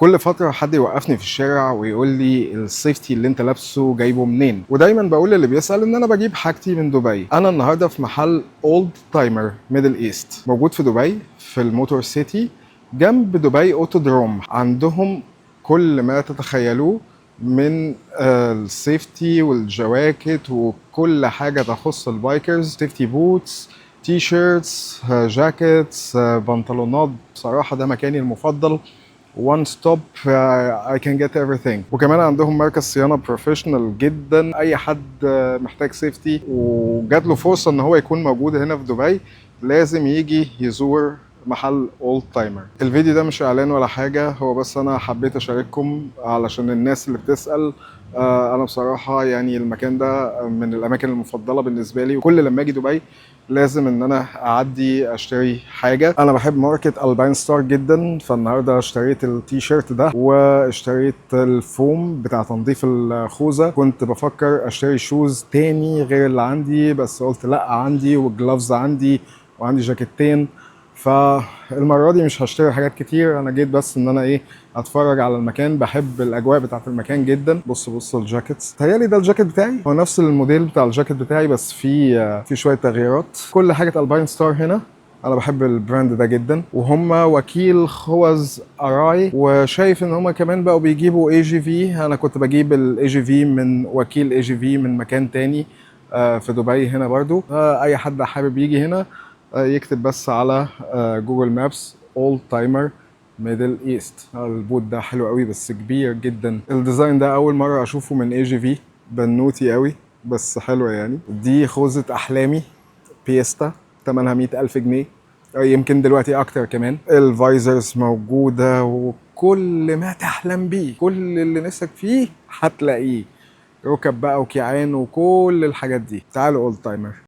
كل فترة حد يوقفني في الشارع ويقول لي السيفتي اللي انت لابسه جايبه منين؟ ودايما بقول للي بيسأل ان انا بجيب حاجتي من دبي. انا النهارده في محل اولد تايمر ميدل ايست موجود في دبي في الموتور سيتي جنب دبي اوتودروم. عندهم كل ما تتخيلوه من السيفتي والجواكت وكل حاجة تخص البايكرز، سيفتي بوتس، تي شيرتس، جاكيتس، بنطلونات. بصراحة ده مكاني المفضل. one stop I can get everything. وكمان عندهم مركز صيانه بروفيشنال جدا. اي حد محتاج سيفتي وجات له فرصه ان هو يكون موجود هنا في دبي لازم يجي يزور محل اولد تايمر. الفيديو ده مش اعلان ولا حاجه، هو بس انا حبيت اشارككم علشان الناس اللي بتسال. انا بصراحه يعني المكان ده من الاماكن المفضله بالنسبه لي، وكل لما اجي دبي لازم ان انا اعدي اشتري حاجه. انا بحب ماركه الباين ستار جدا، فالنهارده اشتريت التي شيرت ده واشتريت الفوم بتاع تنظيف الخوذه. كنت بفكر اشتري شوز تاني غير اللي عندي بس قلت لا، عندي والجلافز عندي وعندي جاكيتين. فالمره دي مش هشتري حاجات كتير، انا جيت بس ان انا اتفرج على المكان. بحب الاجواء بتاعت المكان جدا. بص الجاكيتس، تهيالي ده الجاكيت بتاعي، هو نفس الموديل بتاع الجاكيت بتاعي بس في شويه تغييرات. كل حاجه الباين ستار هنا. انا بحب البراند ده جدا، وهم وكيل خوذ اراي، وشايف ان هم كمان بقوا بيجيبوا اي جي في. انا كنت بجيب الاي جي في من وكيل اي جي في من مكان تاني في دبي هنا برضو. اي حد حابب يجي هنا يكتب بس على جوجل مابس اولد تايمر ميدل ايست. البوت ده حلو قوي بس كبير جدا. الديزاين ده اول مره اشوفه من اي جي في، بنوتي قوي بس حلوه يعني. دي خوذه احلامي بيستا، ثمنها 100,000 جنيه، يمكن دلوقتي اكتر كمان. الفايزرز موجوده وكل ما تحلم بيه، كل اللي نفسك فيه هتلاقيه. ركب بقى وكيعان وكل الحاجات دي. تعالوا اولد تايمر.